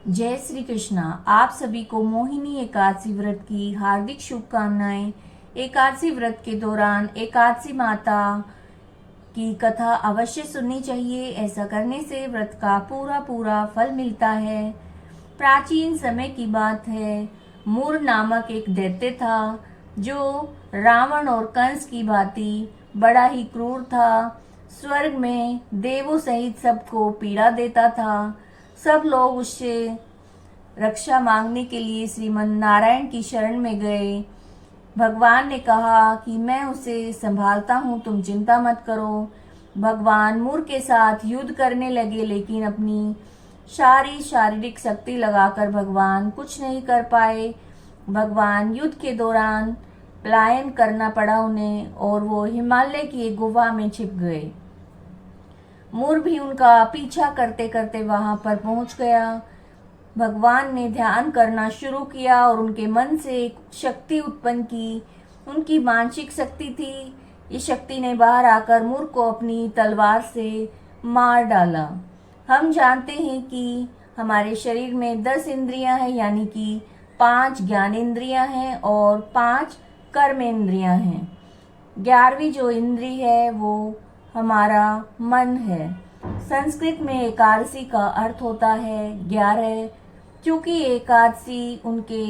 जय श्री कृष्णा। आप सभी को मोहिनी एकादशी व्रत की हार्दिक शुभकामनाएं। एकादशी व्रत के दौरान एकादशी माता की कथा अवश्य सुननी चाहिए। ऐसा करने से व्रत का पूरा पूरा फल मिलता है। प्राचीन समय की बात है, मूर नामक एक दैत्य था जो रावण और कंस की भांति बड़ा ही क्रूर था। स्वर्ग में देवों सहित सबको पीड़ा देता था। सब लोग उससे रक्षा मांगने के लिए श्रीमन नारायण की शरण में गए। भगवान ने कहा कि मैं उसे संभालता हूँ, तुम चिंता मत करो। भगवान मूर के साथ युद्ध करने लगे, लेकिन अपनी सारी शारीरिक शक्ति लगाकर भगवान कुछ नहीं कर पाए। भगवान युद्ध के दौरान पलायन करना पड़ा उन्हें और वो हिमालय की एक गुफा में छिप गए। मूर भी उनका पीछा करते करते वहां पर पहुंच गया। भगवान ने ध्यान करना शुरू किया और उनके मन से एक शक्ति उत्पन्न की। उनकी मानसिक शक्ति थी। इस शक्ति ने बाहर आकर मूर को अपनी तलवार से मार डाला। हम जानते हैं कि हमारे शरीर में 10 इंद्रियां हैं, यानी कि 5 ज्ञानेंद्रियां हैं और 5 कर्मेंद्रियां हैं। 11वीं जो इंद्री है वो हमारा मन है। संस्कृत में एकादशी का अर्थ होता है 11। क्योंकि एकादशी उनके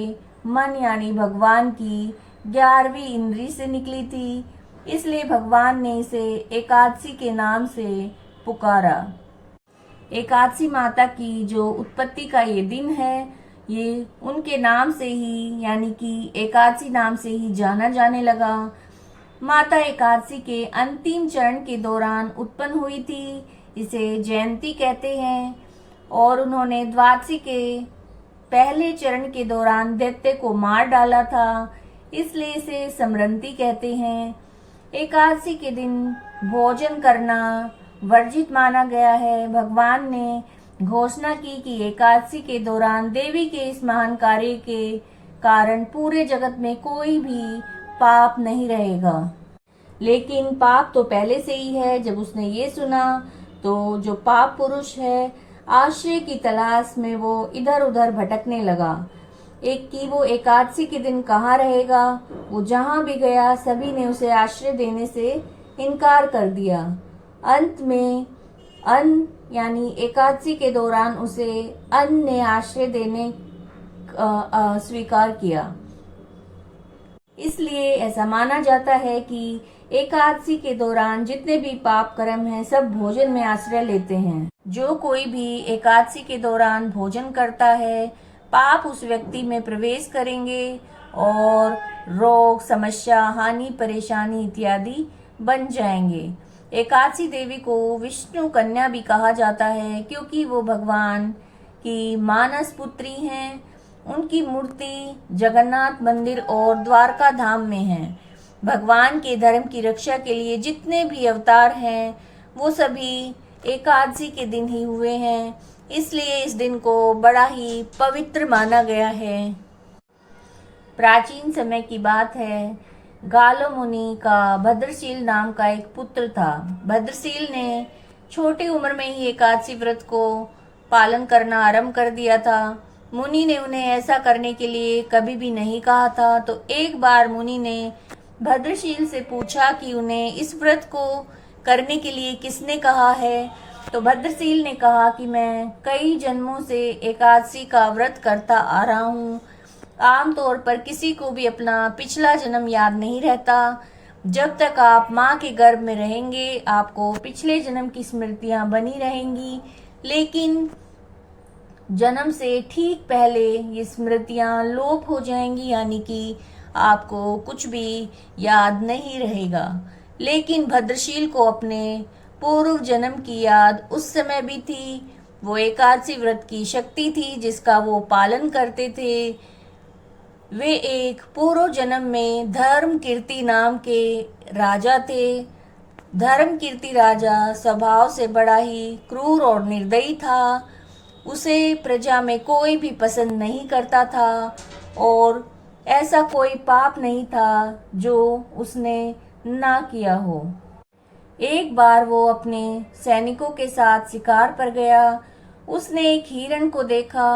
मन यानी भगवान की 11वीं इंद्री से निकली थी, इसलिए भगवान ने इसे एकादशी के नाम से पुकारा। एकादशी माता की जो उत्पत्ति का ये दिन है, ये उनके नाम से ही यानी कि एकादशी नाम से ही जाना जाने लगा। माता एकादशी के अंतिम चरण के दौरान उत्पन्न हुई थी। इसे जयंती कहते हैं और उन्होंने द्वादशी के पहले चरण के दौरान दैत्य को मार डाला था, इसलिए इसे समरंती कहते हैं। एकादशी के दिन भोजन करना वर्जित माना गया है। भगवान ने घोषणा की कि एकादशी के दौरान देवी के इस महान कार्य के कारण पूरे जगत में कोई भी पाप नहीं रहेगा। लेकिन पाप तो पहले से ही है। जब उसने ये सुना तो जो पाप पुरुष है, आश्रय की तलाश में वो इधर उधर भटकने लगा। एक कि वो एकादशी के दिन कहाँ रहेगा। वो जहाँ भी गया सभी ने उसे आश्रय देने से इनकार कर दिया। अंत में अन्न यानी एकादशी के दौरान उसे अन्न ने आश्रय देने स्वीकार किया। इसलिए ऐसा माना जाता है कि एकादशी के दौरान जितने भी पाप कर्म हैं, सब भोजन में आश्रय लेते हैं। जो कोई भी एकादशी के दौरान भोजन करता है, पाप उस व्यक्ति में प्रवेश करेंगे और रोग, समस्या, हानि, परेशानी इत्यादि बन जाएंगे। एकादशी देवी को विष्णु कन्या भी कहा जाता है, क्योंकि वो भगवान की मानस पुत्री हैं। उनकी मूर्ति जगन्नाथ मंदिर और द्वारका धाम में है। भगवान के धर्म की रक्षा के लिए जितने भी अवतार हैं, वो सभी एकादशी के दिन ही हुए हैं, इसलिए इस दिन को बड़ा ही पवित्र माना गया है। प्राचीन समय की बात है, गालो मुनि का भद्रशील नाम का एक पुत्र था। भद्रशील ने छोटी उम्र में ही एकादशी व्रत को पालन करना आरंभ कर दिया था। मुनि ने उन्हें ऐसा करने के लिए कभी भी नहीं कहा था। तो एक बार मुनि ने भद्रशील से पूछा कि उन्हें इस व्रत को करने के लिए किसने कहा है। तो भद्रशील ने कहा कि मैं कई जन्मों से एकादशी का व्रत करता आ रहा हूँ। आमतौर पर किसी को भी अपना पिछला जन्म याद नहीं रहता। जब तक आप माँ के गर्भ में रहेंगे, आपको पिछले जन्म की स्मृतियाँ बनी रहेंगी, लेकिन जन्म से ठीक पहले ये स्मृतियाँ लोप हो जाएंगी, यानी कि आपको कुछ भी याद नहीं रहेगा। लेकिन भद्रशील को अपने पूर्व जन्म की याद उस समय भी थी। वो एकादशी व्रत की शक्ति थी जिसका वो पालन करते थे। वे एक पूर्व जन्म में धर्म कीर्ति नाम के राजा थे। धर्म कीर्ति राजा स्वभाव से बड़ा ही क्रूर और निर्दयी था। उसे प्रजा में कोई भी पसंद नहीं करता था और ऐसा कोई पाप नहीं था जो उसने ना किया हो। एक बार वो अपने सैनिकों के साथ शिकार पर गया। उसने एक हिरण को देखा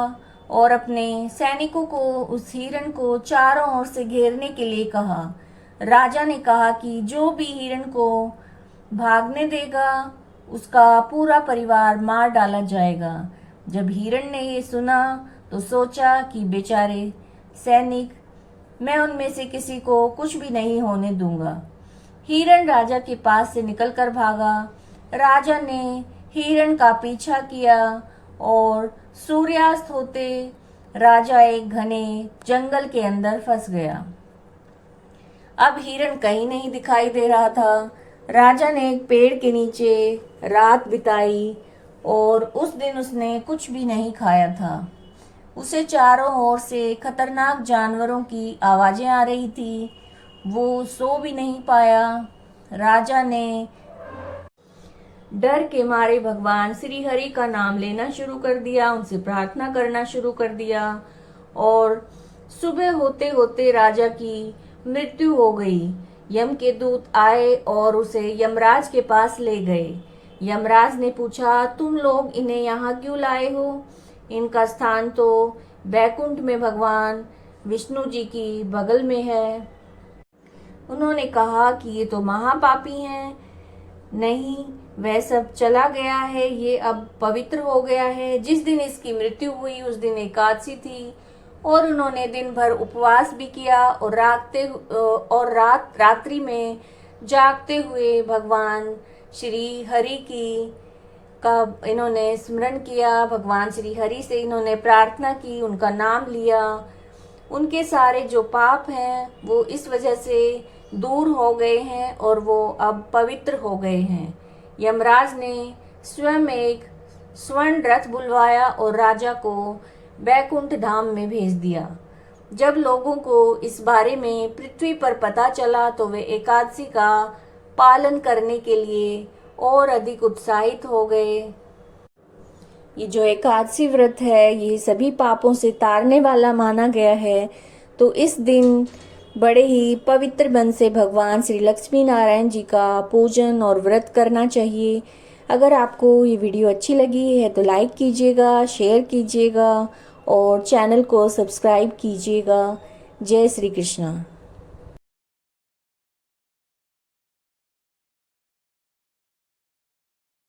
और अपने सैनिकों को उस हिरण को चारों ओर से घेरने के लिए कहा। राजा ने कहा कि जो भी हिरण को भागने देगा उसका पूरा परिवार मार डाला जाएगा। जब हिरण ने ये सुना तो सोचा कि बेचारे सैनिक, मैं उनमें से किसी को कुछ भी नहीं होने दूंगा। हिरण राजा के पास से निकलकर भागा। राजा ने हिरण का पीछा किया और सूर्यास्त होते राजा एक घने जंगल के अंदर फंस गया। अब हिरण कहीं नहीं दिखाई दे रहा था। राजा ने एक पेड़ के नीचे रात बिताई और उस दिन उसने कुछ भी नहीं खाया था। उसे चारों ओर से खतरनाक जानवरों की आवाजें आ रही थी। वो सो भी नहीं पाया। राजा ने डर के मारे भगवान श्री हरि का नाम लेना शुरू कर दिया, उनसे प्रार्थना करना शुरू कर दिया और सुबह होते होते राजा की मृत्यु हो गई। यम के दूत आए और उसे यमराज के पास ले गए। यमराज ने पूछा, तुम लोग इन्हें यहाँ क्यों लाए हो? इनका स्थान तो बैकुंठ में भगवान विष्णु जी की बगल में है। उन्होंने कहा कि ये तो महापापी हैं। नहीं, वह सब चला गया है, ये अब पवित्र हो गया है। जिस दिन इसकी मृत्यु हुई उस दिन एकादशी थी और उन्होंने दिन भर उपवास भी किया और रात्रि में जागते हुए भगवान श्री हरि का इन्होंने स्मरण किया। भगवान श्री हरि से इन्होंने प्रार्थना की, उनका नाम लिया। उनके सारे जो पाप हैं वो इस वजह से दूर हो गए हैं और वो अब पवित्र हो गए हैं। यमराज ने स्वयं एक स्वर्ण रथ बुलवाया और राजा को बैकुंठ धाम में भेज दिया। जब लोगों को इस बारे में पृथ्वी पर पता चला तो वे एकादशी का पालन करने के लिए और अधिक उत्साहित हो गए। ये जो एकादशी व्रत है ये सभी पापों से तारने वाला माना गया है। तो इस दिन बड़े ही पवित्र मन से भगवान श्री लक्ष्मी नारायण जी का पूजन और व्रत करना चाहिए। अगर आपको ये वीडियो अच्छी लगी है तो लाइक कीजिएगा, शेयर कीजिएगा और चैनल को सब्सक्राइब कीजिएगा। जय श्री कृष्णा।